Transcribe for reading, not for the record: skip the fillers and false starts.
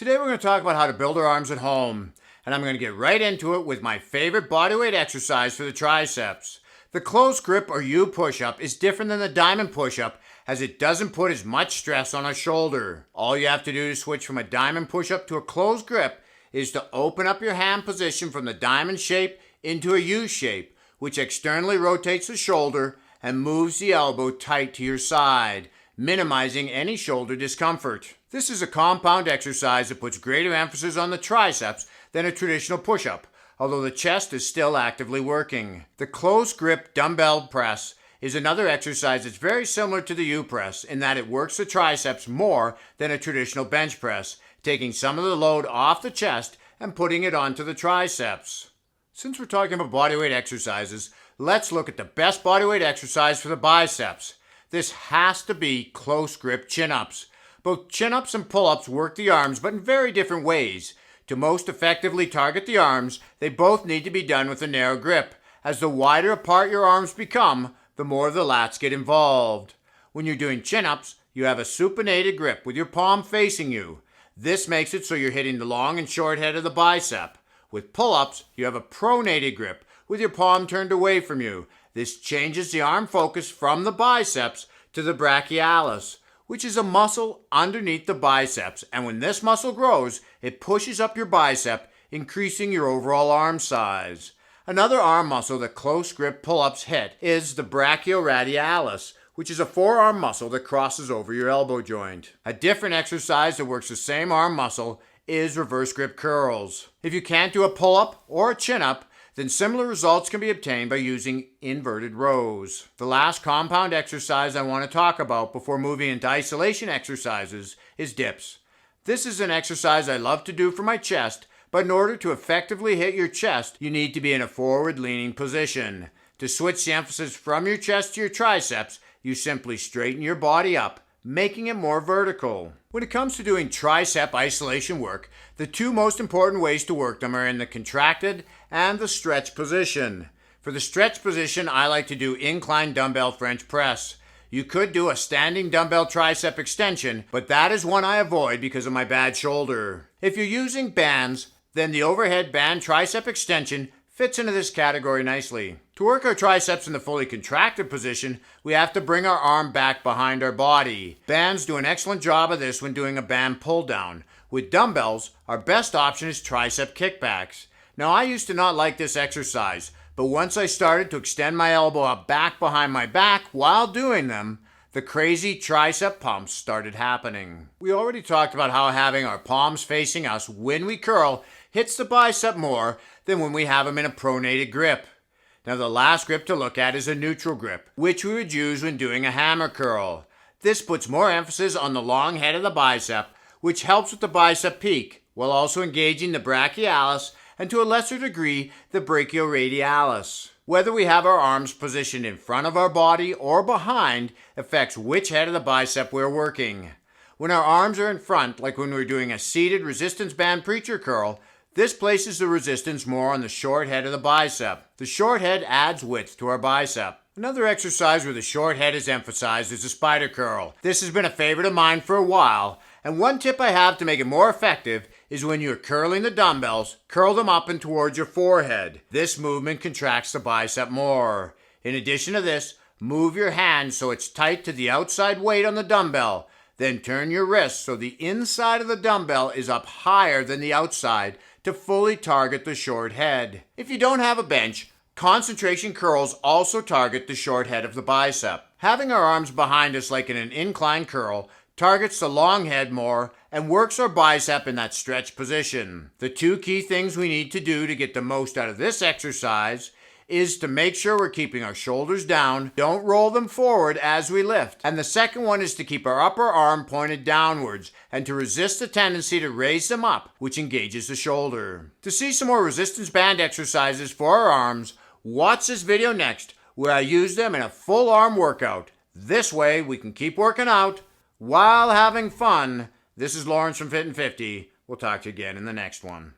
Today we're going to talk about how to build our arms at home, and I'm going to get right into it with my favorite bodyweight exercise for the triceps. The close grip or U push-up is different than the diamond push-up as it doesn't put as much stress on our shoulder. All you have to do to switch from a diamond push-up to a closed grip is to open up your hand position from the diamond shape into a U shape, which externally rotates the shoulder and moves the elbow tight to your side, minimizing any shoulder discomfort. This is a compound exercise that puts greater emphasis on the triceps than a traditional push-up, although the chest is still actively working. The closed grip dumbbell press is another exercise that's very similar to the U press in that it works the triceps more than a traditional bench press, taking some of the load off the chest and putting it onto the triceps. Since we're talking about bodyweight exercises, let's look at the best bodyweight exercise for the biceps. This has to be close grip chin-ups. Both chin-ups and pull-ups work the arms, but in very different ways. To most effectively target the arms, they both need to be done with a narrow grip. As the wider apart your arms become, the more the lats get involved. When you're doing chin-ups, you have a supinated grip with your palm facing you. This makes it so you're hitting the long and short head of the bicep. With pull-ups, you have a pronated grip with your palm turned away from you. This changes the arm focus from the biceps to the brachialis, which is a muscle underneath the biceps, and when this muscle grows, it pushes up your bicep, increasing your overall arm size. Another arm muscle that close grip pull-ups hit is the brachioradialis, which is a forearm muscle that crosses over your elbow joint. A different exercise that works the same arm muscle is reverse grip curls. If you can't do a pull-up or a chin-up, then similar results can be obtained by using inverted rows. The last compound exercise I want to talk about before moving into isolation exercises is dips. This is an exercise I love to do for my chest, but in order to effectively hit your chest, you need to be in a forward-leaning position. To switch the emphasis from your chest to your triceps, you simply straighten your body up, making it more vertical. When it comes to doing tricep isolation work, the two most important ways to work them are in the contracted and the stretch position. For the stretch position, I like to do incline dumbbell French press. You could do a standing dumbbell tricep extension, but that is one I avoid because of my bad shoulder. If you're using bands, then the overhead band tricep extension fits into this category nicely. To work our triceps in the fully contracted position, we have to bring our arm back behind our body. Bands do an excellent job of this when doing a band pull down. With dumbbells, our best option is Tricep Kickbacks. Now, I used to not like this exercise, but once I started to extend my elbow up back behind my back while doing them, the crazy tricep pumps started happening. We already talked about how having our palms facing us when we curl hits the bicep more than when we have them in a pronated grip. Now, the last grip to look at is a neutral grip, which we would use when doing a hammer curl. This puts more emphasis on the long head of the bicep, which helps with the bicep peak, while also engaging the brachialis and to a lesser degree the brachioradialis. Whether we have our arms positioned in front of our body or behind affects which head of the bicep we're working. When our arms are in front, like when we're doing a seated resistance band preacher curl, this places the resistance more on the short head of the bicep. The short head adds width to our bicep. Another exercise where the short head is emphasized is the spider curl. This has been a favorite of mine for a while, and one tip I have to make it more effective is when you're curling the dumbbells, curl them up and towards your forehead. This movement contracts the bicep more. In addition to this, move your hand so it's tight to the outside weight on the dumbbell. Then turn your wrist so the inside of the dumbbell is up higher than the outside to fully target the short head. If you don't have a bench, concentration curls also target the short head of the bicep. Having our arms behind us like in an incline curl targets the long head more and works our bicep in that stretch position. The two key things we need to do to get the most out of this exercise is to make sure we're keeping our shoulders down, don't roll them forward as we lift. And the second one is to keep our upper arm pointed downwards and to resist the tendency to raise them up, which engages the shoulder. To see some more resistance band exercises for our arms, watch this video next where I use them in a full arm workout. This way we can keep working out while having fun. This is Lawrence from Fit and 50. We'll talk to you again in the next one.